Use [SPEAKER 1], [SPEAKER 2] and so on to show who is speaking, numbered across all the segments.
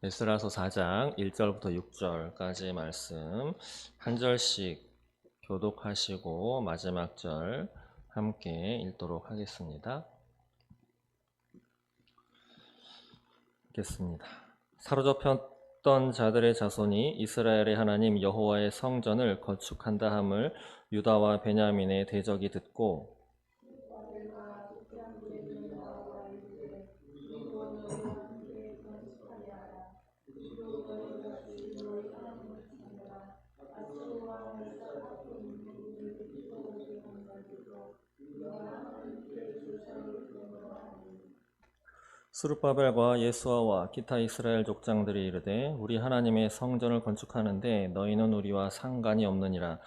[SPEAKER 1] 에스라서 4장 1절부터 6절까지 말씀 한 절씩 교독하시고 마지막 절 함께 읽도록 하겠습니다. 읽겠습니다. 사로잡혔던 자들의 자손이 이스라엘의 하나님 여호와의 성전을 건축한다 함을 유다와 베냐민의 대적이 듣고 스룹바벨과 예수아와 기타 이스라엘 족장들이 이르되 우리 하나님의 성전을 건축하는데 너희는 우리와 상관이 없느니라.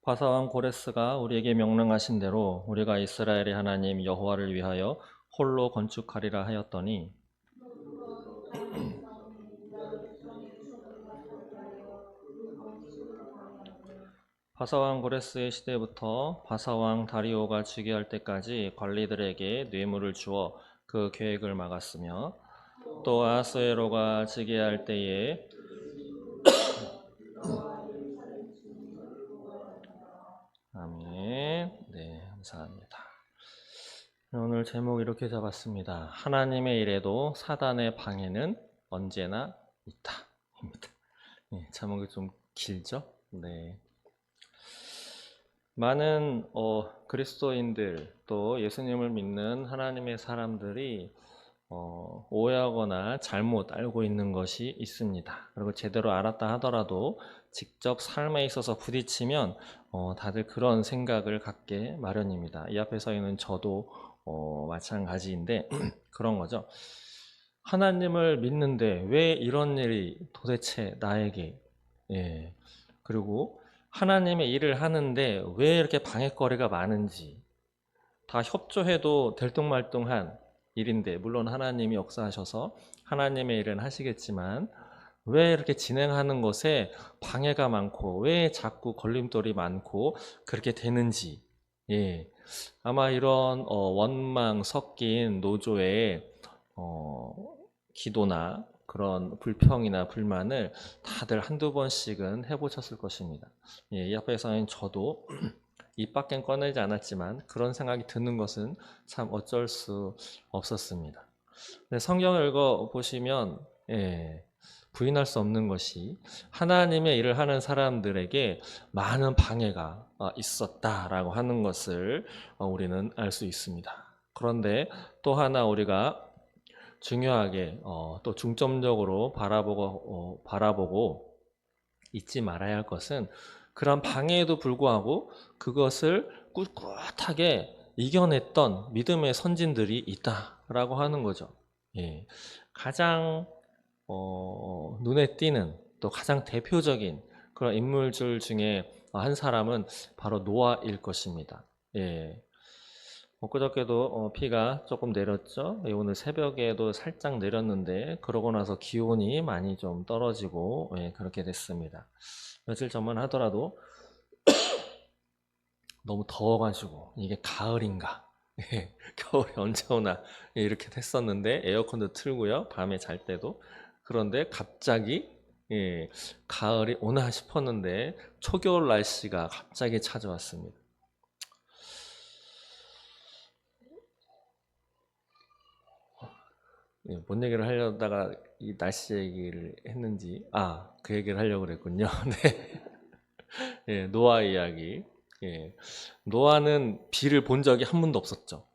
[SPEAKER 1] 바사왕 고레스가 우리에게 명령하신 대로 우리가 이스라엘의 하나님 여호와를 위하여 홀로 건축하리라 하였더니 바사왕 고레스의 시대부터 바사왕 다리오가 즉위할 때까지 관리들에게 뇌물을 주어 그 계획을 막았으며 또 아하스웨로가 즉위할 때에 아멘. 네, 감사합니다. 오늘 제목 이렇게 잡았습니다. 하나님의 일에도 사단의 방해는 언제나 있다입니다. 네, 제목이 좀 길죠? 네. 많은 그리스도인들 또 예수님을 믿는 하나님의 사람들이 오해하거나 잘못 알고 있는 것이 있습니다. 그리고 제대로 알았다 하더라도 직접 삶에 있어서 부딪히면 다들 그런 생각을 갖게 마련입니다. 이 앞에 서 있는 저도 마찬가지인데 그런 거죠. 하나님을 믿는데 왜 이런 일이 도대체 나에게 그리고 하나님의 일을 하는데 왜 이렇게 방해거리가 많은지 다 협조해도 들뚱말뚱한 일인데 물론 하나님이 역사하셔서 하나님의 일은 하시겠지만 왜 이렇게 진행하는 것에 방해가 많고 왜 자꾸 걸림돌이 많고 그렇게 되는지 아마 이런 원망 섞인 노조의 기도나 그런 불평이나 불만을 다들 한두 번씩은 해보셨을 것입니다. 이 앞에서는 저도 입 밖엔 꺼내지 않았지만 그런 생각이 드는 것은 참 어쩔 수 없었습니다. 성경을 읽어보시면 부인할 수 없는 것이 하나님의 일을 하는 사람들에게 많은 방해가 있었다라고 하는 것을 우리는 알 수 있습니다. 그런데 또 하나 우리가 중요하게 또 중점적으로 바라보고 잊지 말아야 할 것은 그런 방해에도 불구하고 그것을 꿋꿋하게 이겨냈던 믿음의 선진들이 있다라고 하는 거죠. 가장 눈에 띄는 또 가장 대표적인 그런 인물들 중에 한 사람은 바로 노아일 것입니다. 엊그저께도 비가 조금 내렸죠. 오늘 새벽에도 살짝 내렸는데 그러고 나서 기온이 많이 좀 떨어지고 그렇게 됐습니다. 며칠 전만 하더라도 너무 더워가지고 이게 가을인가 겨울이 언제 오나 이렇게 됐었는데 에어컨도 틀고요. 밤에 잘 때도. 그런데 갑자기 가을이 오나 싶었는데 초겨울 날씨가 갑자기 찾아왔습니다. 뭔 얘기를 하려다가 이 날씨 얘기를 했는지 그 얘기를 하려고 그랬군요. 네. 노아 이야기. 노아는 비를 본 적이 한 번도 없었죠.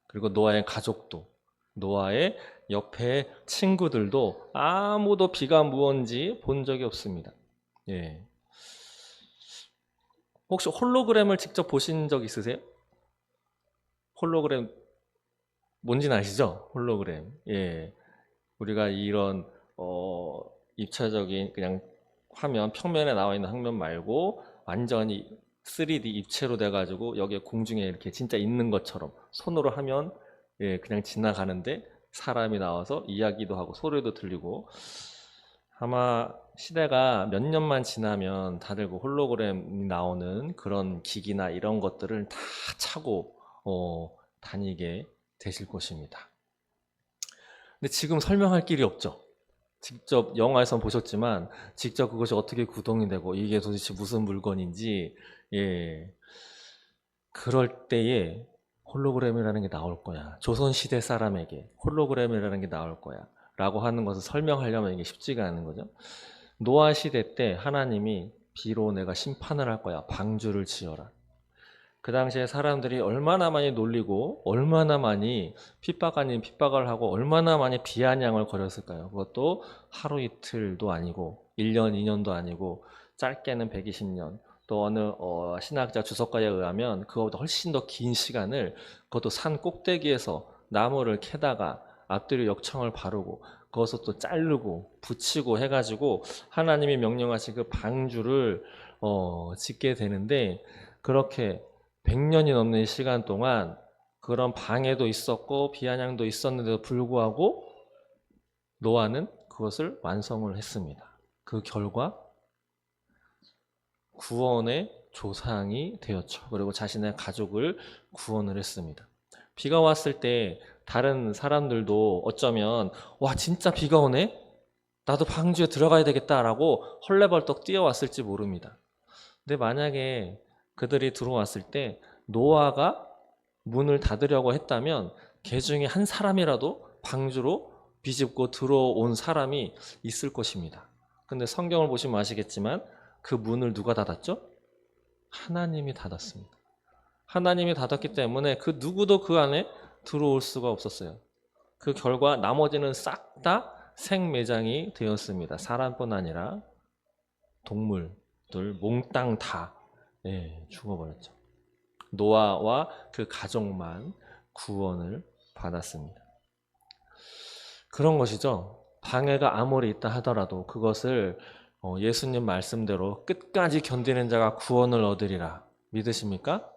[SPEAKER 1] 그리고 노아의 가족도 노아의 옆에 친구들도 아무도 비가 무언지 본 적이 없습니다. 혹시 홀로그램을 직접 보신 적 있으세요? 홀로그램 뭔지는 아시죠? 홀로그램. 우리가 이런 입체적인 그냥 화면 평면에 나와 있는 화면 말고 완전히 3D 입체로 돼가지고 여기에 공중에 이렇게 진짜 있는 것처럼 손으로 하면 그냥 지나가는데 사람이 나와서 이야기도 하고 소리도 들리고 아마 시대가 몇 년만 지나면 다들 그 홀로그램이 나오는 그런 기기나 이런 것들을 다 차고 다니게 되실 것입니다. 근데 지금 설명할 길이 없죠. 직접 영화에선 보셨지만 직접 그것이 어떻게 구동이 되고 이게 도대체 무슨 물건인지 예 그럴 때에 홀로그램이라는 게 나올 거야. 조선시대 사람에게 홀로그램이라는 게 나올 거야. 라고 하는 것을 설명하려면 이게 쉽지가 않은 거죠. 노아 시대 때 하나님이 비로 내가 심판을 할 거야. 방주를 지어라. 그 당시에 사람들이 얼마나 많이 놀리고 얼마나 많이 핍박 아닌 핍박을 하고 얼마나 많이 비아냥을 거렸을까요? 그것도 하루 이틀도 아니고 1년, 2년도 아니고 짧게는 120년 또 어느 신학자 주석가에 의하면 그거보다 훨씬 더 긴 시간을 그것도 산 꼭대기에서 나무를 캐다가 앞뒤로 역청을 바르고 그것을 또 자르고 붙이고 해가지고 하나님이 명령하신 그 방주를 짓게 되는데 그렇게 100년이 넘는 시간 동안 그런 방해도 있었고 비아냥도 있었는데도 불구하고 노아는 그것을 완성을 했습니다. 그 결과 구원의 조상이 되었죠. 그리고 자신의 가족을 구원을 했습니다. 비가 왔을 때 다른 사람들도 어쩌면 와 진짜 비가 오네? 나도 방주에 들어가야 되겠다라고 헐레벌떡 뛰어왔을지 모릅니다. 근데 만약에 그들이 들어왔을 때 노아가 문을 닫으려고 했다면 개 중에 한 사람이라도 방주로 비집고 들어온 사람이 있을 것입니다. 근데 성경을 보시면 아시겠지만 그 문을 누가 닫았죠? 하나님이 닫았습니다. 하나님이 닫았기 때문에 그 누구도 그 안에 들어올 수가 없었어요. 그 결과 나머지는 싹 다 생매장이 되었습니다. 사람뿐 아니라 동물들 몽땅 다 죽어버렸죠. 노아와 그 가족만 구원을 받았습니다. 그런 것이죠. 방해가 아무리 있다 하더라도 그것을 예수님 말씀대로 끝까지 견디는 자가 구원을 얻으리라. 믿으십니까?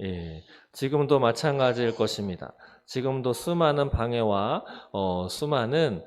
[SPEAKER 1] 예, 지금도 마찬가지일 것입니다. 지금도 수많은 방해와 수많은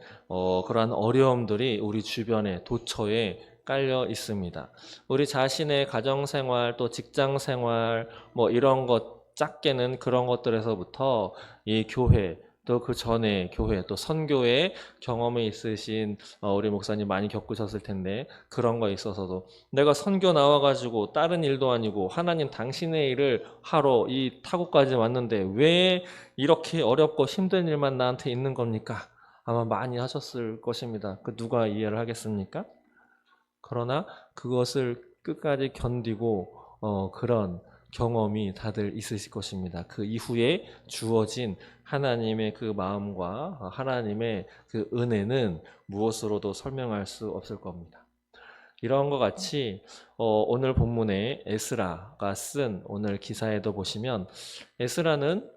[SPEAKER 1] 그러한 어려움들이 우리 주변에 도처에 깔려 있습니다. 우리 자신의 가정생활 또 직장생활 뭐 이런 것 작게는 그런 것들에서부터 이 교회 또 그 전에 교회 또 선교의 경험이 있으신 우리 목사님 많이 겪으셨을 텐데 그런 거에 있어서도 내가 선교 나와가지고 다른 일도 아니고 하나님 당신의 일을 하러 이 타국까지 왔는데 왜 이렇게 어렵고 힘든 일만 나한테 있는 겁니까? 아마 많이 하셨을 것입니다. 그 누가 이해를 하겠습니까? 그러나 그것을 끝까지 견디고 그런 경험이 다들 있으실 것입니다. 그 이후에 주어진 하나님의 그 마음과 하나님의 그 은혜는 무엇으로도 설명할 수 없을 겁니다. 이런 것 같이 오늘 본문에 에스라가 쓴 오늘 기사에도 보시면 에스라는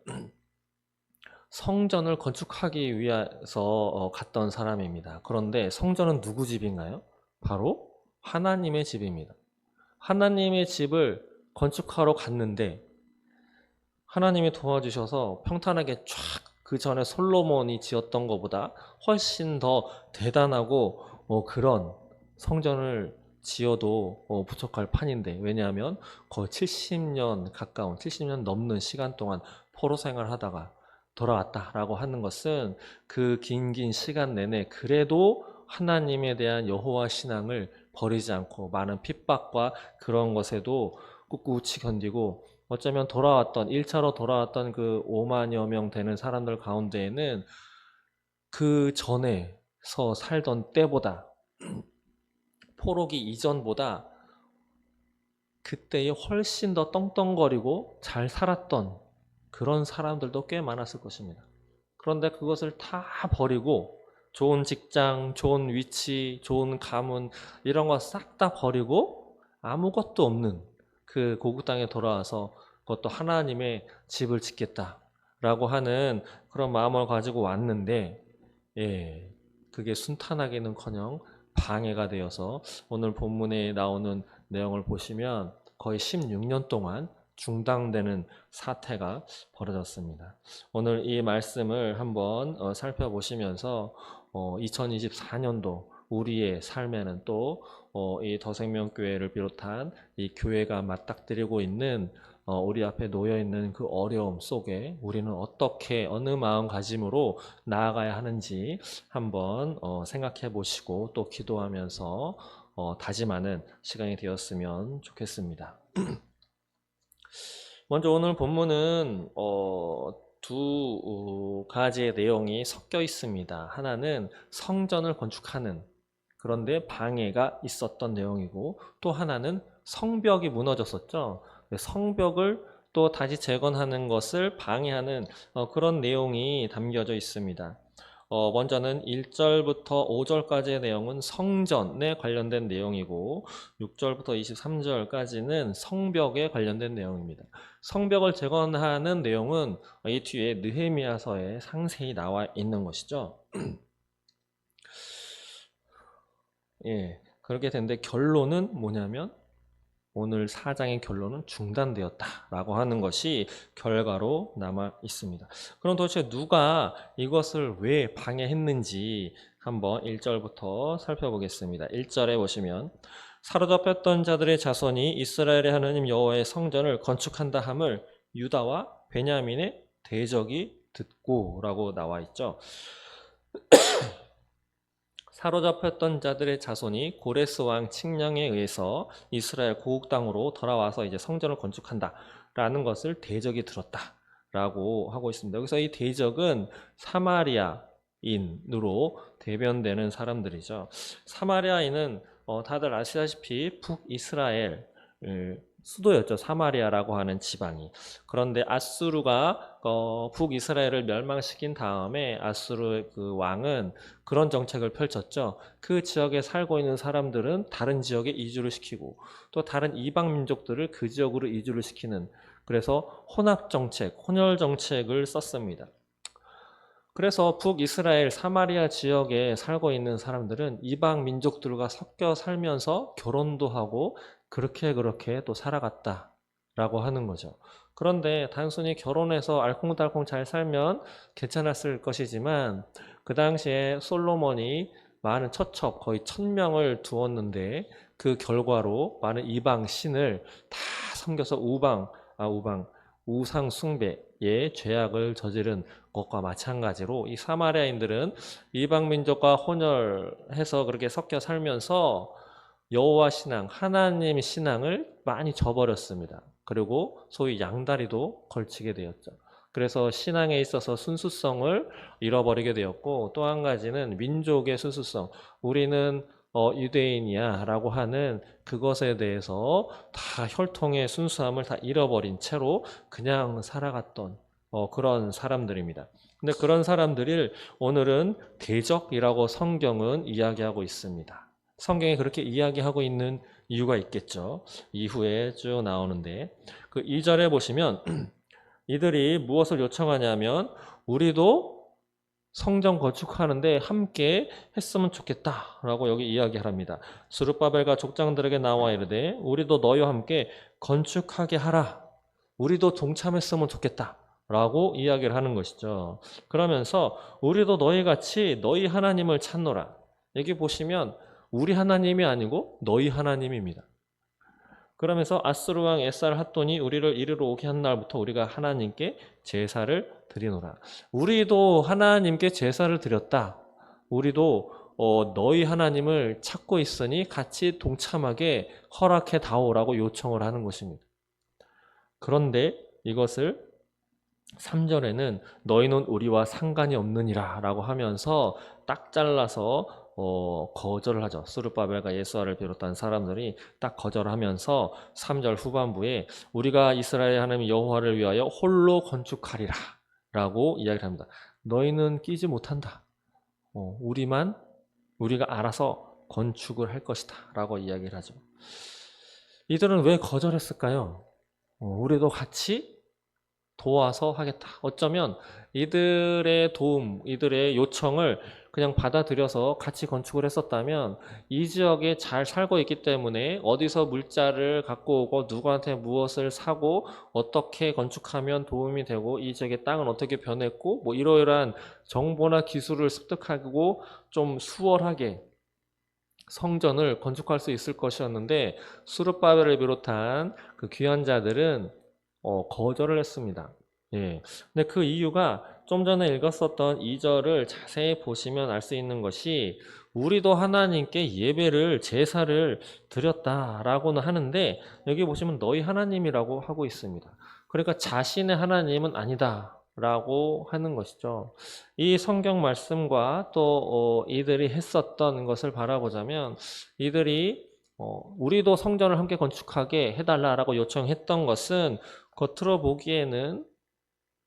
[SPEAKER 1] 성전을 건축하기 위해서 갔던 사람입니다. 그런데 성전은 누구 집인가요? 바로 하나님의 집입니다. 하나님의 집을 건축하러 갔는데 하나님이 도와주셔서 평탄하게 쫙 그 전에 솔로몬이 지었던 것보다 훨씬 더 대단하고 그런 성전을 지어도 부족할 판인데 왜냐하면 거의 70년 가까운 70년 넘는 시간 동안 포로 생활하다가 돌아왔다라고 하는 것은 그 긴 시간 내내 그래도 하나님에 대한 여호와 신앙을 버리지 않고 많은 핍박과 그런 것에도 꿋꿋이 견디고 어쩌면 돌아왔던 1차로 돌아왔던 그 5만여 명 되는 사람들 가운데에는 그 전에서 살던 때보다 포로기 이전보다 그때에 훨씬 더 떵떵거리고 잘 살았던 그런 사람들도 꽤 많았을 것입니다. 그런데 그것을 다 버리고 좋은 직장, 좋은 위치, 좋은 가문 이런 거 싹 다 버리고 아무것도 없는 그 고국 땅에 돌아와서 그것도 하나님의 집을 짓겠다라고 하는 그런 마음을 가지고 왔는데 그게 순탄하기는커녕 방해가 되어서 오늘 본문에 나오는 내용을 보시면 거의 16년 동안 중단되는 사태가 벌어졌습니다. 오늘 이 말씀을 한번 살펴보시면서 2024년도 우리의 삶에는 또 이 더생명교회를 비롯한 이 교회가 맞닥뜨리고 있는 우리 앞에 놓여 있는 그 어려움 속에 우리는 어떻게 어느 마음가짐으로 나아가야 하는지 한번 생각해 보시고 또 기도하면서 다짐하는 시간이 되었으면 좋겠습니다. 먼저 오늘 본문은 두 가지의 내용이 섞여 있습니다. 하나는 성전을 건축하는, 그런데 방해가 있었던 내용이고, 또 하나는 성벽이 무너졌었죠. 성벽을 또 다시 재건하는 것을 방해하는 그런 내용이 담겨져 있습니다. 먼저는 1절부터 5절까지의 내용은 성전에 관련된 내용이고 6절부터 23절까지는 성벽에 관련된 내용입니다. 성벽을 재건하는 내용은 이 뒤에 느헤미야서에 상세히 나와 있는 것이죠. 예, 그렇게 되는데 결론은 뭐냐면 오늘 4장의 결론은 중단되었다라고 하는 것이 결과로 남아 있습니다. 그럼 도대체 누가 이것을 왜 방해했는지 한번 1절부터 살펴보겠습니다. 1절에 보시면 사로잡혔던 자들의 자손이 이스라엘의 하나님 여호와의 성전을 건축한다 함을 유다와 베냐민의 대적이 듣고 라고 나와 있죠. 사로잡혔던 자들의 자손이 고레스 왕 칙령에 의해서 이스라엘 고국 땅으로 돌아와서 이제 성전을 건축한다라는 것을 대적이 들었다라고 하고 있습니다. 여기서 이 대적은 사마리아인으로 대변되는 사람들이죠. 사마리아인은 다들 아시다시피 북이스라엘 수도였죠. 사마리아라고 하는 지방이. 그런데 아수르가 북이스라엘을 멸망시킨 다음에 아수르 그 왕은 그런 정책을 펼쳤죠. 그 지역에 살고 있는 사람들은 다른 지역에 이주를 시키고 또 다른 이방 민족들을 그 지역으로 이주를 시키는, 그래서 혼합 정책, 혼혈 정책을 썼습니다. 그래서 북이스라엘 사마리아 지역에 살고 있는 사람들은 이방 민족들과 섞여 살면서 결혼도 하고 그렇게 또 살아갔다라고 하는 거죠. 그런데 단순히 결혼해서 알콩달콩 잘 살면 괜찮았을 것이지만 그 당시에 솔로몬이 많은 처첩 거의 1000명을 두었는데 그 결과로 많은 이방 신을 다 섬겨서 우상 숭배의 죄악을 저지른 것과 마찬가지로 이 사마리아인들은 이방 민족과 혼혈해서 그렇게 섞여 살면서 여호와 신앙, 하나님 신앙을 많이 저버렸습니다. 그리고 소위 양다리도 걸치게 되었죠. 그래서 신앙에 있어서 순수성을 잃어버리게 되었고, 또 한 가지는 민족의 순수성, 우리는 유대인이야 라고 하는 그것에 대해서 다 혈통의 순수함을 다 잃어버린 채로 그냥 살아갔던 그런 사람들입니다. 근데 그런 사람들을 오늘은 대적이라고 성경은 이야기하고 있습니다. 성경이 그렇게 이야기하고 있는 이유가 있겠죠. 이후에 쭉 나오는데 그 2절에 보시면 이들이 무엇을 요청하냐면 우리도 성전 건축하는데 함께 했으면 좋겠다라고 여기 이야기합니다. 스룹바벨과 족장들에게 나와 이르되 우리도 너희와 함께 건축하게 하라. 우리도 동참했으면 좋겠다라고 이야기를 하는 것이죠. 그러면서 우리도 너희같이 너희 하나님을 찾노라. 여기 보시면 우리 하나님이 아니고 너희 하나님입니다. 그러면서 아수르 왕 에살 핫돈이 우리를 이리로 오게 한 날부터 우리가 하나님께 제사를 드리노라. 우리도 하나님께 제사를 드렸다. 우리도 너희 하나님을 찾고 있으니 같이 동참하게 허락해 다오라고 요청을 하는 것입니다. 그런데 이것을 3절에는 너희는 우리와 상관이 없느니라 라고 하면서 딱 잘라서 거절을 하죠. 스룹바벨과 예수아를 비롯한 사람들이 딱 거절하면서 3절 후반부에 우리가 이스라엘 하나님 여호와를 위하여 홀로 건축하리라 라고 이야기를 합니다. 너희는 끼지 못한다. 우리가 알아서 건축을 할 것이다 라고 이야기를 하죠. 이들은 왜 거절했을까요? 우리도 같이 도와서 하겠다. 어쩌면 이들의 도움, 이들의 요청을 그냥 받아들여서 같이 건축을 했었다면 이 지역에 잘 살고 있기 때문에 어디서 물자를 갖고 오고 누구한테 무엇을 사고 어떻게 건축하면 도움이 되고 이 지역의 땅은 어떻게 변했고 뭐 이러이러한 정보나 기술을 습득하고 좀 수월하게 성전을 건축할 수 있을 것이었는데 스룹바벨을 비롯한 그 귀한 자들은 거절을 했습니다. 예. 근데 그 이유가 좀 전에 읽었었던 2절을 자세히 보시면 알 수 있는 것이 우리도 하나님께 예배를 제사를 드렸다라고는 하는데 여기 보시면 너희 하나님이라고 하고 있습니다. 그러니까 자신의 하나님은 아니다라고 하는 것이죠. 이 성경 말씀과 또 이들이 했었던 것을 바라보자면 이들이 우리도 성전을 함께 건축하게 해달라라고 요청했던 것은 겉으로 보기에는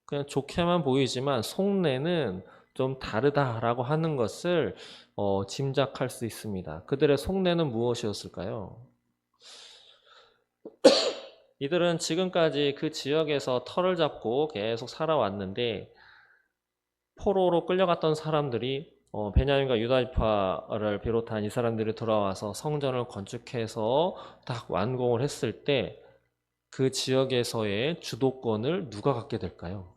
[SPEAKER 1] 그냥 좋게만 보이지만 속내는 좀 다르다라고 하는 것을 짐작할 수 있습니다. 그들의 속내는 무엇이었을까요? 이들은 지금까지 그 지역에서 터를 잡고 계속 살아왔는데 포로로 끌려갔던 사람들이 베냐민과 유다지파를 비롯한 이 사람들이 돌아와서 성전을 건축해서 딱 완공을 했을 때 그 지역에서의 주도권을 누가 갖게 될까요?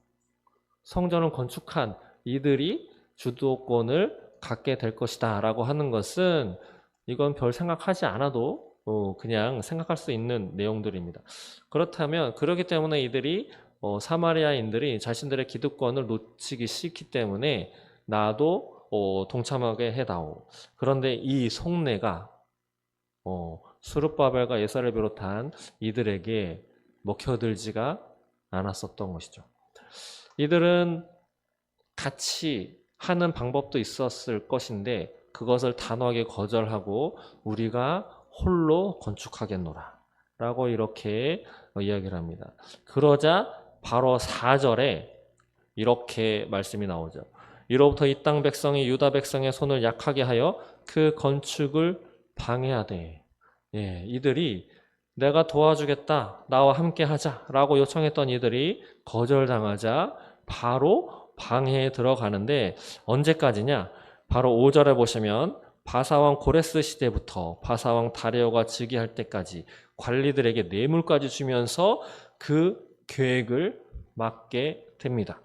[SPEAKER 1] 성전을 건축한 이들이 주도권을 갖게 될 것이다 라고 하는 것은 이건 별 생각하지 않아도 그냥 생각할 수 있는 내용들입니다. 그렇다면 그렇기 때문에 이들이 사마리아인들이 자신들의 기득권을 놓치기 싫기 때문에 나도 동참하게 해다오. 그런데 이 속내가 스룹바벨과 예사를 비롯한 이들에게 먹혀들지가 않았었던 것이죠. 이들은 같이 하는 방법도 있었을 것인데 그것을 단호하게 거절하고 우리가 홀로 건축하겠노라 라고 이렇게 이야기를 합니다. 그러자 바로 4절에 이렇게 말씀이 나오죠. 이로부터 이 땅 백성이 유다 백성의 손을 약하게 하여 그 건축을 방해하되. 예, 이들이 내가 도와주겠다, 나와 함께 하자 라고 요청했던 이들이 거절당하자 바로 방해에 들어가는데 언제까지냐? 바로 5절에 보시면 바사왕 고레스 시대부터 바사왕 다리오가 즉위할 때까지 관리들에게 뇌물까지 주면서 그 계획을 막게 됩니다.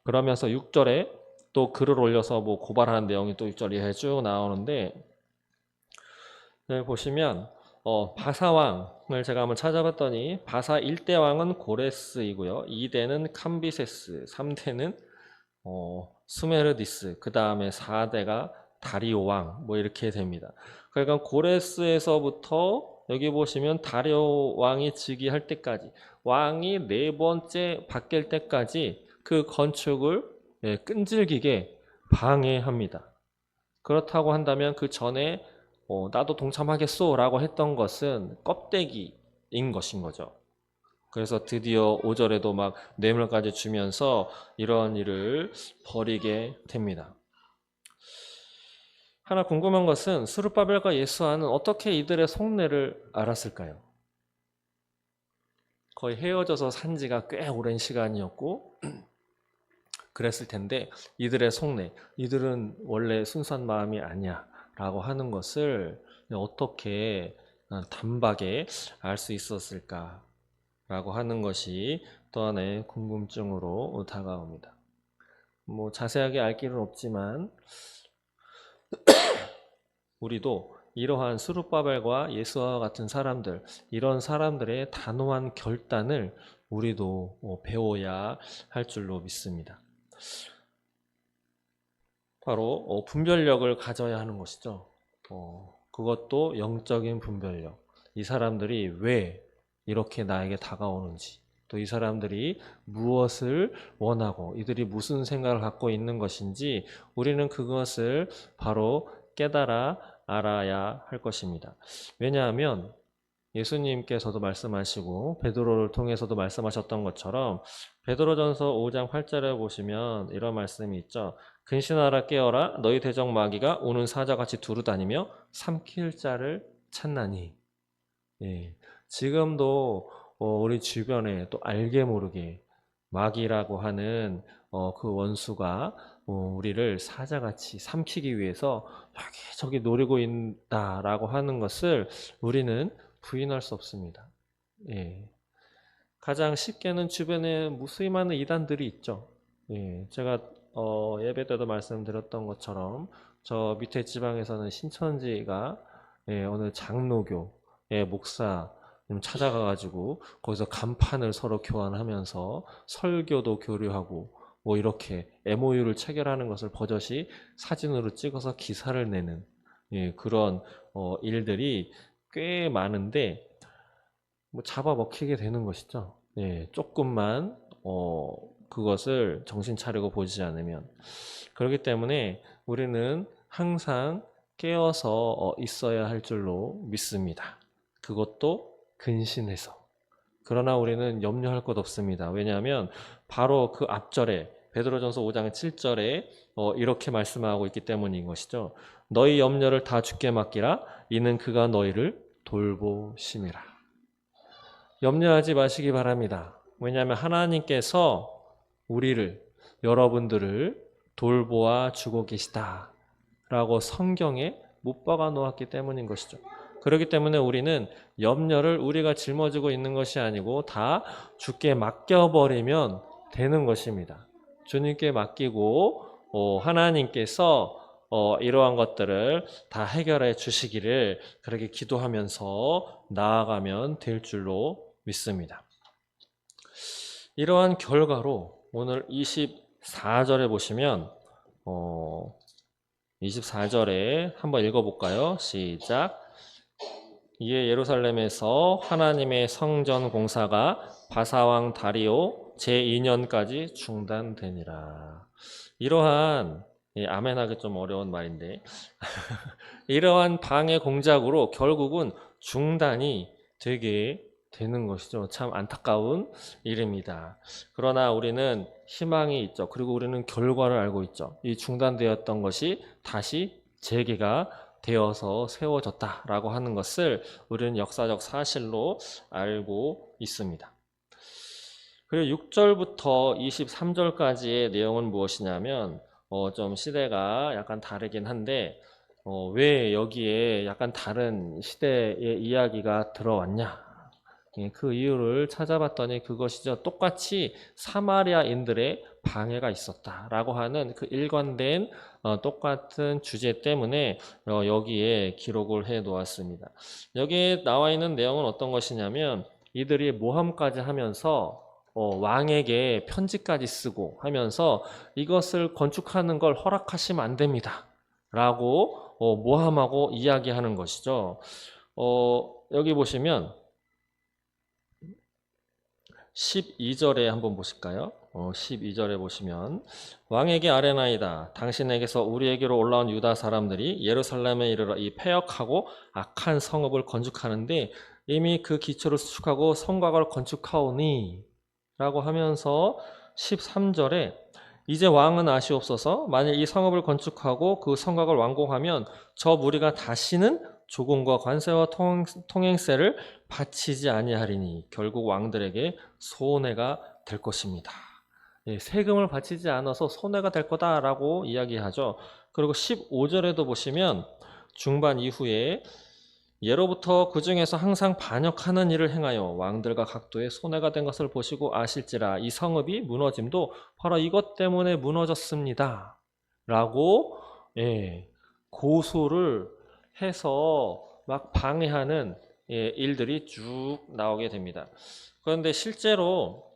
[SPEAKER 1] 그러면서 6절에 또 글을 올려서 뭐 고발하는 내용이 또 6절에 쭉 나오는데 여기 보시면 바사왕을 제가 한번 찾아봤더니 바사 1대 왕은 고레스이고요. 2대는 캄비세스, 3대는 수메르디스, 그 다음에 4대가 다리오 왕, 뭐 이렇게 됩니다. 그러니까 고레스에서부터 여기 보시면 다리오 왕이 즉위할 때까지 왕이 4번째 바뀔 때까지 그 건축을 끈질기게 방해합니다. 그렇다고 한다면 그 전에 나도 동참하겠소 라고 했던 것은 껍데기인 것인 거죠. 그래서 드디어 5절에도 막 뇌물까지 주면서 이런 일을 벌이게 됩니다. 하나 궁금한 것은 스룹바벨과 예수아는 어떻게 이들의 속내를 알았을까요? 거의 헤어져서 산 지가 꽤 오랜 시간이었고 그랬을 텐데 이들의 속내, 이들은 원래 순수한 마음이 아니야 라고 하는 것을 어떻게 단박에 알 수 있었을까 라고 하는 것이 또 하나의 궁금증으로 다가옵니다. 뭐 자세하게 알 길은 없지만 우리도 이러한 스룹바벨과 예수와 같은 사람들, 이런 사람들의 단호한 결단을 우리도 배워야 할 줄로 믿습니다. 바로 분별력을 가져야 하는 것이죠. 그것도 영적인 분별력. 이 사람들이 왜 이렇게 나에게 다가오는지, 또 이 사람들이 무엇을 원하고 이들이 무슨 생각을 갖고 있는 것인지 우리는 그것을 바로 깨달아 알아야 할 것입니다. 왜냐하면 예수님께서도 말씀하시고 베드로를 통해서도 말씀하셨던 것처럼 베드로전서 5장 8절에 보시면 이런 말씀이 있죠. 근신하라 깨어라 너희 대적 마귀가 오는 사자같이 두루다니며 삼킬 자를 찾나니. 예, 지금도 우리 주변에 또 알게 모르게 마귀라고 하는 그 원수가 우리를 사자같이 삼키기 위해서 여기저기 노리고 있다라고 하는 것을 우리는 부인할 수 없습니다. 예. 가장 쉽게는 주변에 무수히 많은 이단들이 있죠. 예. 제가 예배 때도 말씀드렸던 것처럼 저 밑에 지방에서는 신천지가 어느 장로교의 목사 찾아가가지고 거기서 간판을 서로 교환하면서 설교도 교류하고 뭐 이렇게 MOU를 체결하는 것을 버젓이 사진으로 찍어서 기사를 내는 그런 일들이 꽤 많은데 뭐 잡아먹히게 되는 것이죠. 조금만 그것을 정신 차리고 보지 않으면. 그렇기 때문에 우리는 항상 깨어서 있어야 할 줄로 믿습니다. 그것도 근신해서. 그러나 우리는 염려할 것 없습니다. 왜냐하면 바로 그 앞절에 베드로전서 5장 7절에 이렇게 말씀하고 있기 때문인 것이죠. 너희 염려를 다 주께 맡기라. 이는 그가 너희를 돌보심이라. 염려하지 마시기 바랍니다. 왜냐하면 하나님께서 우리를, 여러분들을 돌보아 주고 계시다 라고 성경에 못 박아 놓았기 때문인 것이죠. 그렇기 때문에 우리는 염려를 우리가 짊어지고 있는 것이 아니고 다 주께 맡겨버리면 되는 것입니다. 주님께 맡기고 하나님께서 이러한 것들을 다 해결해 주시기를 그렇게 기도하면서 나아가면 될 줄로 믿습니다. 이러한 결과로 오늘 24절에 보시면 24절에 한번 읽어볼까요? 시작. 이에 예루살렘에서 하나님의 성전 공사가 바사왕 다리오 제2년까지 중단되니라. 이러한 아멘하기 좀 어려운 말인데 이러한 방해 공작으로 결국은 중단이 되게 되는 것이죠. 참 안타까운 일입니다. 그러나 우리는 희망이 있죠. 그리고 우리는 결과를 알고 있죠. 이 중단되었던 것이 다시 재개가 되어서 세워졌다라고 하는 것을 우리는 역사적 사실로 알고 있습니다. 그리고 6절부터 23절까지의 내용은 무엇이냐면 좀 시대가 약간 다르긴 한데 왜 여기에 약간 다른 시대의 이야기가 들어왔냐? 그 이유를 찾아봤더니 그것이죠. 똑같이 사마리아인들의 방해가 있었다라고 하는 그 일관된 똑같은 주제 때문에 여기에 기록을 해 놓았습니다. 여기에 나와 있는 내용은 어떤 것이냐면 이들이 모함까지 하면서 왕에게 편지까지 쓰고 하면서 이것을 건축하는 걸 허락하시면 안 됩니다. 라고 모함하고 이야기하는 것이죠. 여기 보시면 12절에 한번 보실까요? 12절에 보시면 왕에게 아뢰나이다. 당신에게서 우리에게로 올라온 유다 사람들이 예루살렘에 이르러 이 패역하고 악한 성읍을 건축하는데 이미 그 기초를 수축하고 성곽을 건축하오니 라고 하면서 13절에 이제 왕은 아시옵소서. 만일 이 성읍을 건축하고 그 성곽을 완공하면 저 무리가 다시는 조공과 관세와 통행세를 바치지 아니하리니 결국 왕들에게 손해가 될 것입니다. 세금을 바치지 않아서 손해가 될 거다라고 이야기하죠. 그리고 15절에도 보시면 중반 이후에 예로부터 그 중에서 항상 반역하는 일을 행하여 왕들과 각도에 손해가 된 것을 보시고 아실지라 이 성읍이 무너짐도 바로 이것 때문에 무너졌습니다. 라고 고소를 해서 막 방해하는 일들이 쭉 나오게 됩니다. 그런데 실제로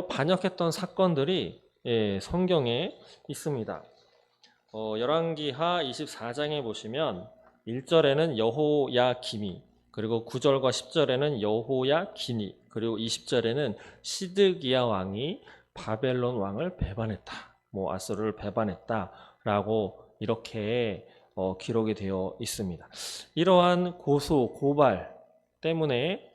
[SPEAKER 1] 반역했던 사건들이 성경에 있습니다. 열왕기하 24장에 보시면 1절에는 여호야김이, 그리고 9절과 10절에는 여호야긴이, 그리고 20절에는 시드기야 왕이 바벨론 왕을 배반했다. 아수르를 배반했다라고 이렇게 기록이 되어 있습니다. 이러한 고소, 고발 때문에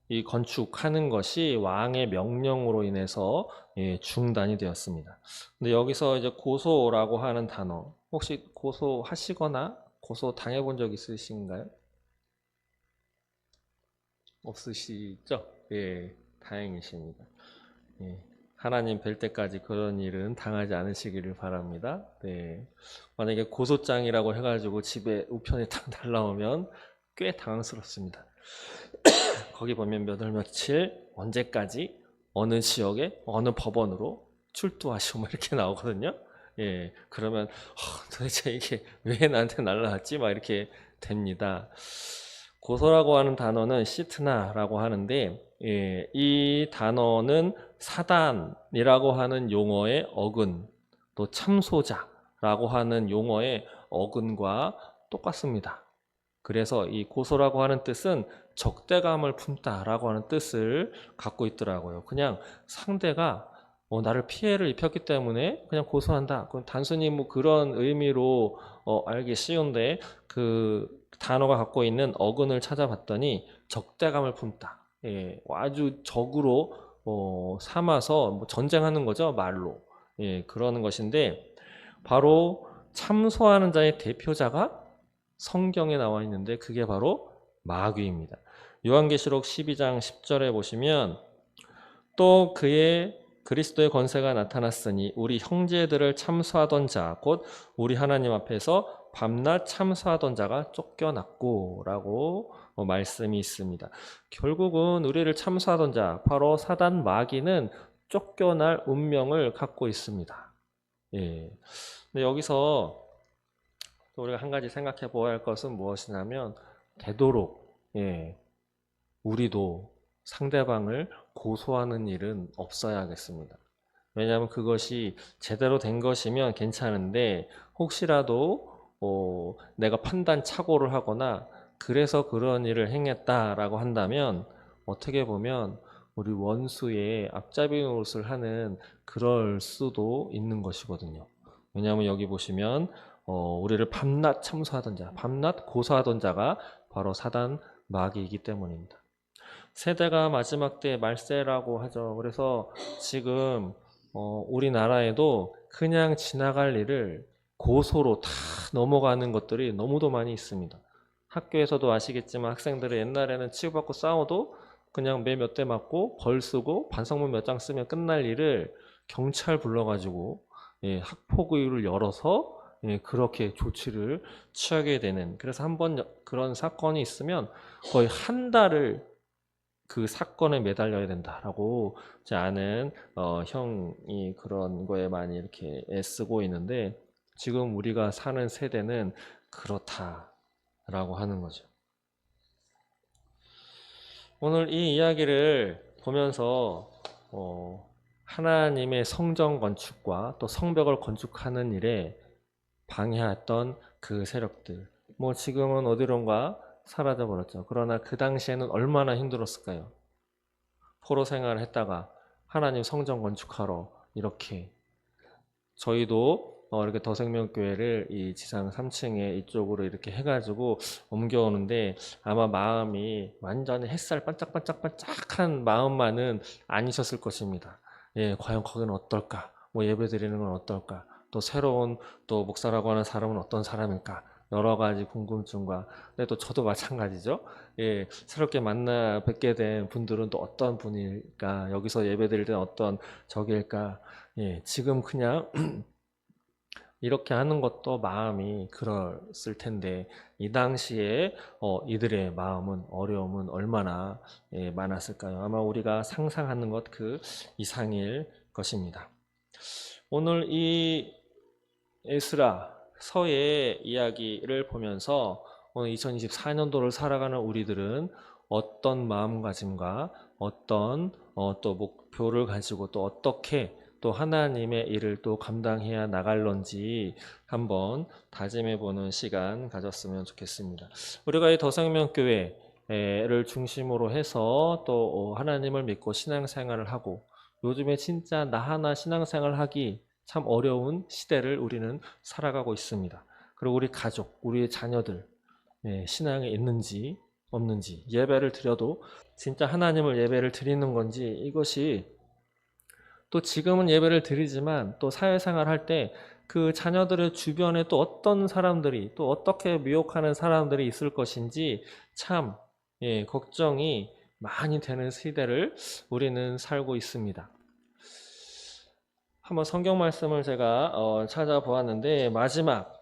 [SPEAKER 1] 이 건축하는 것이 왕의 명령으로 인해서 중단이 되었습니다. 근데 여기서 이제 고소라고 하는 단어, 혹시 고소하시거나 고소 당해본 적 있으신가요? 없으시죠? 다행이십니다. 하나님 뵐 때까지 그런 일은 당하지 않으시기를 바랍니다. 만약에 고소장이라고 해가지고 집에 우편이 딱 날라오면 꽤 당황스럽습니다. 거기 보면 몇 월 며칠 언제까지 어느 지역에 어느 법원으로 출두하시오 막 이렇게 나오거든요. 예, 그러면 도대체 이게 왜 나한테 날라왔지? 막 이렇게 됩니다. 고소라고 하는 단어는 시트나라고 하는데, 예, 이 단어는 사단이라고 하는 용어의 어근, 또 참소자라고 하는 용어의 어근과 똑같습니다. 그래서 이 고소라고 하는 뜻은 적대감을 품다라고 하는 뜻을 갖고 있더라고요. 그냥 상대가 나를 피해를 입혔기 때문에 그냥 고소한다. 그럼 단순히 뭐 그런 의미로 알기 쉬운데 그 단어가 갖고 있는 어근을 찾아봤더니 적대감을 품다. 예, 아주 적으로 삼아서 뭐 전쟁하는 거죠, 말로. 예, 그러는 것인데 바로 참소하는 자의 대표자가 성경에 나와 있는데 그게 바로 마귀입니다. 요한계시록 12장 10절에 보시면 또 그의 그리스도의 권세가 나타났으니 우리 형제들을 참소하던 자 곧 우리 하나님 앞에서 밤낮 참소하던 자가 쫓겨났고 라고 말씀이 있습니다. 결국은 우리를 참소하던 자 바로 사단 마귀는 쫓겨날 운명을 갖고 있습니다. 예. 근데 여기서 또 우리가 한 가지 생각해 보아야 할 것은 무엇이냐면 되도록 우리도 상대방을 고소하는 일은 없어야겠습니다. 왜냐하면 그것이 제대로 된 것이면 괜찮은데 혹시라도 내가 판단 착오를 하거나 그래서 그런 일을 행했다라고 한다면 어떻게 보면 우리 원수의 앞잡이 노릇을 하는 그럴 수도 있는 것이거든요. 왜냐하면 여기 보시면 우리를 밤낮 참소하던 자, 밤낮 고소하던 자가 바로 사단 마귀이기 때문입니다. 세대가 마지막 때 말세라고 하죠. 그래서 지금 우리나라에도 그냥 지나갈 일을 고소로 다 넘어가는 것들이 너무도 많이 있습니다. 학교에서도 아시겠지만 학생들이 옛날에는 치고받고 싸워도 그냥 매 몇 대 맞고 벌 쓰고 반성문 몇 장 쓰면 끝날 일을 경찰 불러가지고 학폭의를 열어서 그렇게 조치를 취하게 되는, 그래서 한번 그런 사건이 있으면 거의 한 달을 그 사건에 매달려야 된다라고 제 아는 형이 그런 거에 많이 이렇게 애쓰고 있는데 지금 우리가 사는 세대는 그렇다라고 하는 거죠. 오늘 이 이야기를 보면서 하나님의 성전 건축과 또 성벽을 건축하는 일에 방해했던 그 세력들, 뭐 지금은 어디론가 사라져 버렸죠. 그러나 그 당시에는 얼마나 힘들었을까요? 포로 생활을 했다가 하나님 성전 건축하러 이렇게, 저희도 이렇게 더생명교회를 이 지상 3층에 이쪽으로 이렇게 해가지고 옮겨오는데 아마 마음이 완전히 햇살 반짝반짝반짝한 마음만은 아니셨을 것입니다. 예, 과연 거기는 어떨까? 뭐 예배 드리는 건 어떨까? 또 새로운 또 목사라고 하는 사람은 어떤 사람일까? 여러 가지 궁금증과, 근데 또 저도 마찬가지죠. 예, 새롭게 만나 뵙게 된 분들은 또 어떤 분일까? 여기서 예배 드릴 때는 어떤 적일까? 예, 지금 그냥 이렇게 하는 것도 마음이 그랬을 텐데 이 당시에 이들의 마음은, 어려움은 얼마나 많았을까요? 아마 우리가 상상하는 것 그 이상일 것입니다. 오늘 이 에스라 서의 이야기를 보면서 오늘 2024년도를 살아가는 우리들은 어떤 마음가짐과 어떤 또 목표를 가지고 또 어떻게 또 하나님의 일을 또 감당해야 나갈런지 한번 다짐해 보는 시간 가졌으면 좋겠습니다. 우리가 이 더생명교회를 중심으로 해서 또 하나님을 믿고 신앙생활을 하고, 요즘에 진짜 나 하나 신앙생활 하기 참 어려운 시대를 우리는 살아가고 있습니다. 그리고 우리 가족, 우리의 자녀들 신앙에 있는지 없는지, 예배를 드려도 진짜 하나님을 예배를 드리는 건지, 이것이 또 지금은 예배를 드리지만 또 사회생활 할 때 그 자녀들의 주변에 또 어떤 사람들이, 또 어떻게 미혹하는 사람들이 있을 것인지 참 걱정이 많이 되는 시대를 우리는 살고 있습니다. 한번 성경 말씀을 제가 찾아보았는데 마지막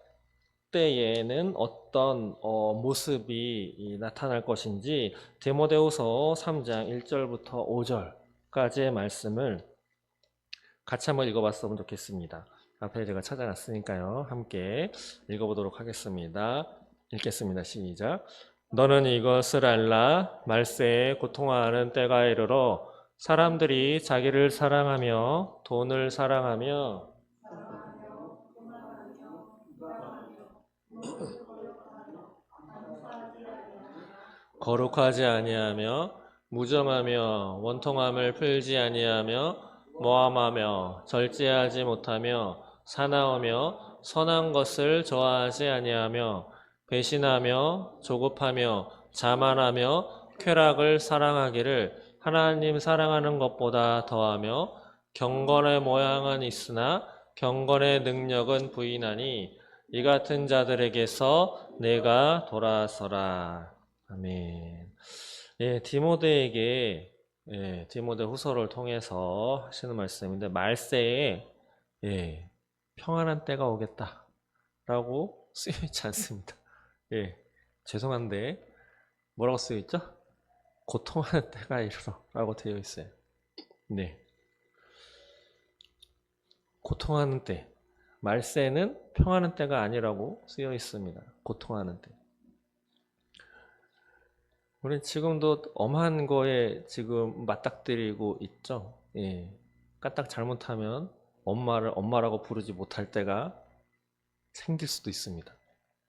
[SPEAKER 1] 때에는 어떤 모습이 나타날 것인지 디모데후서 3장 1절부터 5절까지의 말씀을 같이 한번 읽어봤으면 좋겠습니다. 앞에 제가 찾아놨으니까요. 함께 읽어보도록 하겠습니다. 읽겠습니다. 시작. 너는 이것을 알라. 말세에 고통하는 때가 이르러 사람들이 자기를 사랑하며 돈을 사랑하며 거룩하지 아니하며 무정하며 원통함을 풀지 아니하며 모함하며 절제하지 못하며 사나우며 선한 것을 좋아하지 아니하며 배신하며 조급하며 자만하며 쾌락을 사랑하기를 하나님 사랑하는 것보다 더하며 경건의 모양은 있으나 경건의 능력은 부인하니 이 같은 자들에게서 내가 돌아서라. 아멘. 예, 디모데에게 디모데 후서를 통해서 하시는 말씀인데 말세에 평안한 때가 오겠다라고 쓰여 있지 않습니다. 죄송한데 뭐라고 쓰여 있죠? 고통하는 때가 이르러라고 되어 있어요. 네, 고통하는 때. 말세는 평안한 때가 아니라고 쓰여 있습니다. 고통하는 때. 우리 지금도 엄한 거에 지금 맞닥뜨리고 있죠. 까딱 잘못하면 엄마를 엄마라고 부르지 못할 때가 생길 수도 있습니다.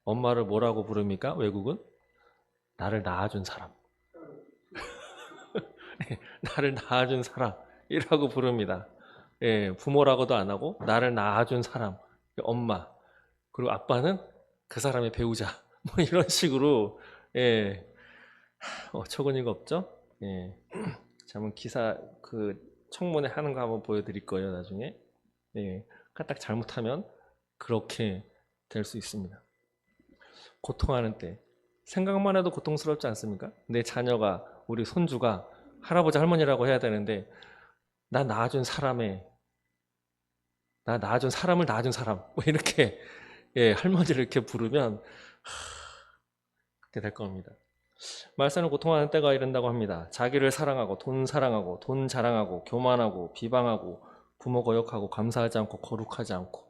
[SPEAKER 1] 엄마를 뭐라고 부릅니까? 외국은? 나를 낳아준 사람. 나를 낳아준 사람이라고 부릅니다. 부모라고도 안 하고 나를 낳아준 사람, 엄마. 그리고 아빠는 그 사람의 배우자. 뭐 이런 식으로 어처구니가 없죠? 자, 한번 기사 그 청문회 하는 거 한번 보여드릴 거예요, 나중에. 까딱 잘못하면 그렇게 될 수 있습니다. 고통하는 때 생각만 해도 고통스럽지 않습니까? 내 자녀가 우리 손주가 할아버지 할머니라고 해야 되는데 나 낳아준 사람을 낳아준 사람 뭐 이렇게 할머니를 이렇게 부르면 그렇게 될 겁니다. 말세는 고통하는 때가 이른다고 합니다. 자기를 사랑하고 돈 자랑하고 교만하고 비방하고 부모 거역하고 감사하지 않고 거룩하지 않고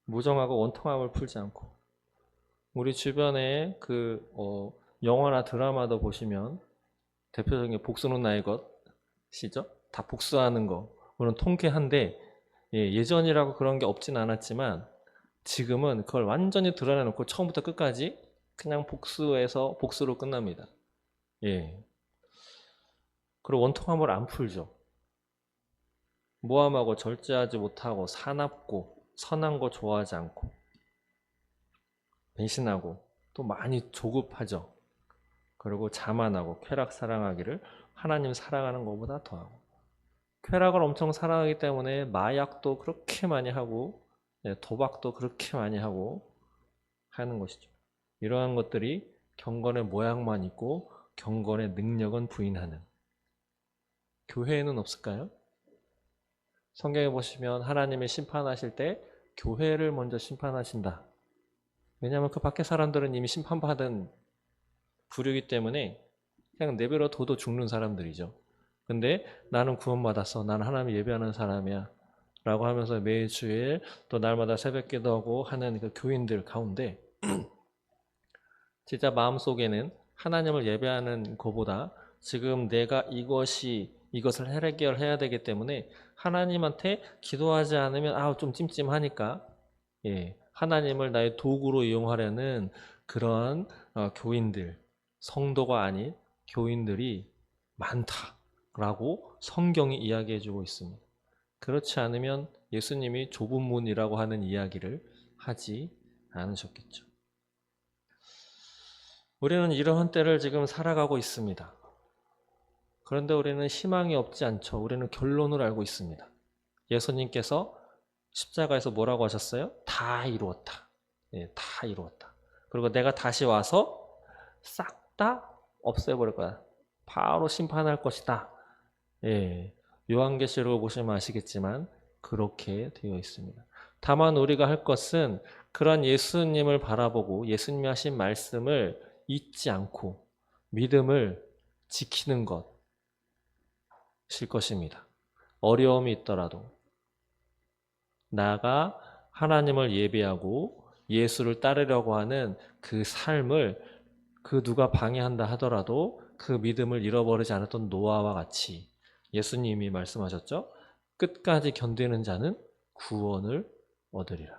[SPEAKER 1] 무정하고 원통함을 풀지 않고 우리 주변에 영화나 드라마도 보시면 대표적인 게 복수는 나의 것이죠. 다 복수하는 거 물론 통쾌한데 예전이라고 그런 게 없진 않았지만 지금은 그걸 완전히 드러내놓고 처음부터 끝까지 그냥 복수로 끝납니다. 그리고 원통함을 안 풀죠. 모함하고 절제하지 못하고 사납고 선한 거 좋아하지 않고 배신하고 또 많이 조급하죠. 그리고 자만하고 쾌락 사랑하기를 하나님 사랑하는 것보다 더하고 쾌락을 엄청 사랑하기 때문에 마약도 그렇게 많이 하고 도박도 그렇게 많이 하고 하는 것이죠. 이러한 것들이 경건의 모양만 있고 경건의 능력은 부인하는 교회에는 없을까요? 성경에 보시면 하나님이 심판하실 때 교회를 먼저 심판하신다. 왜냐하면 그 밖에 사람들은 이미 심판받은 부류이기 때문에 그냥 내버려 둬도 죽는 사람들이죠. 근데 나는 구원받았어. 나는 하나님 예배하는 사람이야. 라고 하면서 매주일 또 날마다 새벽 기도하고 하는 그 교인들 가운데 진짜 마음속에는 하나님을 예배하는 것보다 지금 내가 이것을 해결해야 되기 때문에 하나님한테 기도하지 않으면 좀 찜찜하니까 하나님을 나의 도구로 이용하려는 그런 교인들, 성도가 아닌 교인들이 많다라고 성경이 이야기해주고 있습니다. 그렇지 않으면 예수님이 좁은 문이라고 하는 이야기를 하지 않으셨겠죠. 우리는 이러한 때를 지금 살아가고 있습니다. 그런데 우리는 희망이 없지 않죠. 우리는 결론을 알고 있습니다. 예수님께서 십자가에서 뭐라고 하셨어요? 다 이루었다. 다 이루었다. 그리고 내가 다시 와서 싹 다 없애버릴 거야. 바로 심판할 것이다. 요한계시록을 보시면 아시겠지만 그렇게 되어 있습니다. 다만 우리가 할 것은 그런 예수님을 바라보고 예수님이 하신 말씀을 잊지 않고 믿음을 지키는 것일 것입니다. 어려움이 있더라도 나가 하나님을 예배하고 예수를 따르려고 하는 그 삶을 그 누가 방해한다 하더라도 그 믿음을 잃어버리지 않았던 노아와 같이 예수님이 말씀하셨죠. 끝까지 견디는 자는 구원을 얻으리라.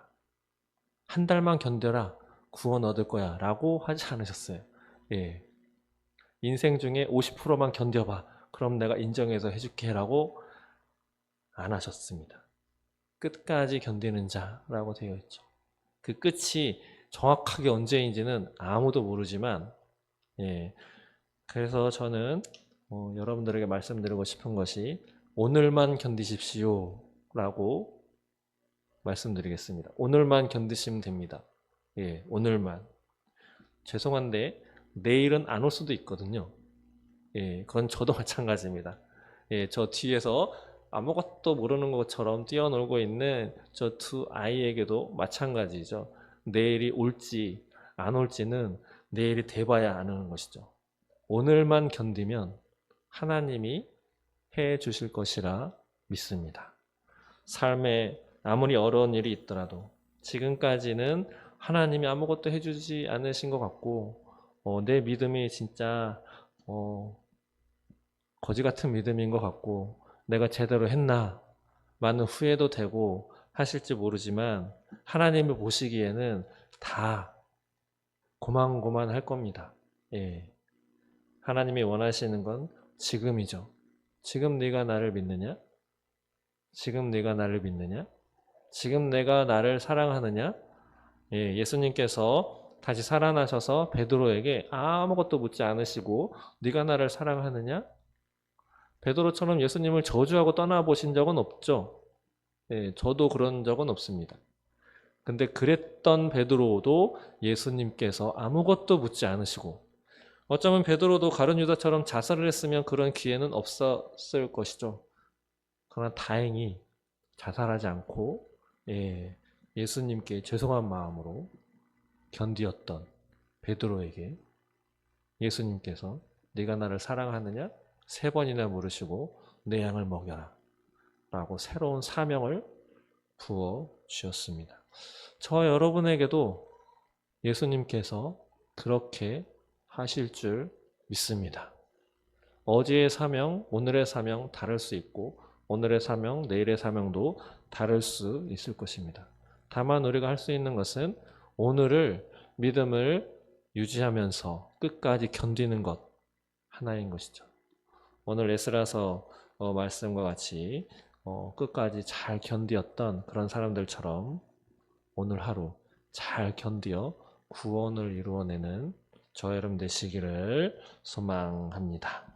[SPEAKER 1] 한 달만 견뎌라. 구원 얻을 거야. 라고 하지 않으셨어요. 예. 인생 중에 50%만 견뎌봐. 그럼 내가 인정해서 해줄게. 라고 안 하셨습니다. 끝까지 견디는 자라고 되어 있죠. 그 끝이 정확하게 언제인지는 아무도 모르지만, 예. 그래서 저는 여러분들에게 말씀드리고 싶은 것이 오늘만 견디십시오. 라고 말씀드리겠습니다. 오늘만 견디시면 됩니다. 예, 오늘만. 죄송한데 내일은 안 올 수도 있거든요. 예, 그건 저도 마찬가지입니다. 예, 저 뒤에서 아무것도 모르는 것처럼 뛰어놀고 있는 저 두 아이에게도 마찬가지죠. 내일이 올지 안 올지는 내일이 돼봐야 아는 것이죠. 오늘만 견디면 하나님이 해 주실 것이라 믿습니다. 삶에 아무리 어려운 일이 있더라도 지금까지는 하나님이 아무것도 해주지 않으신 것 같고 내 믿음이 진짜 거지 같은 믿음인 것 같고 내가 제대로 했나 많은 후회도 되고 하실지 모르지만 하나님을 보시기에는 다 고만고만할 겁니다. 예. 하나님이 원하시는 건 지금이죠. 지금 네가 나를 믿느냐? 지금 네가 나를 믿느냐? 지금 내가 나를 사랑하느냐? 예, 예수님께서 다시 살아나셔서 베드로에게 아무것도 묻지 않으시고 네가 나를 사랑하느냐? 베드로처럼 예수님을 저주하고 떠나보신 적은 없죠. 예, 저도 그런 적은 없습니다. 근데 그랬던 베드로도 예수님께서 아무것도 묻지 않으시고 어쩌면 베드로도 가룟 유다처럼 자살을 했으면 그런 기회는 없었을 것이죠. 그러나 다행히 자살하지 않고 예수님께 죄송한 마음으로 견디었던 베드로에게 예수님께서 네가 나를 사랑하느냐? 3번이나 물으시고 내 양을 먹여라 라고 새로운 사명을 부어주셨습니다. 저 여러분에게도 예수님께서 그렇게 하실 줄 믿습니다. 어제의 사명, 오늘의 사명 다를 수 있고 오늘의 사명, 내일의 사명도 다를 수 있을 것입니다. 다만 우리가 할 수 있는 것은 오늘을 믿음을 유지하면서 끝까지 견디는 것 하나인 것이죠. 오늘 에스라서 말씀과 같이 끝까지 잘 견디었던 그런 사람들처럼 오늘 하루 잘 견디어 구원을 이루어내는 저 여러분 되시기를 소망합니다.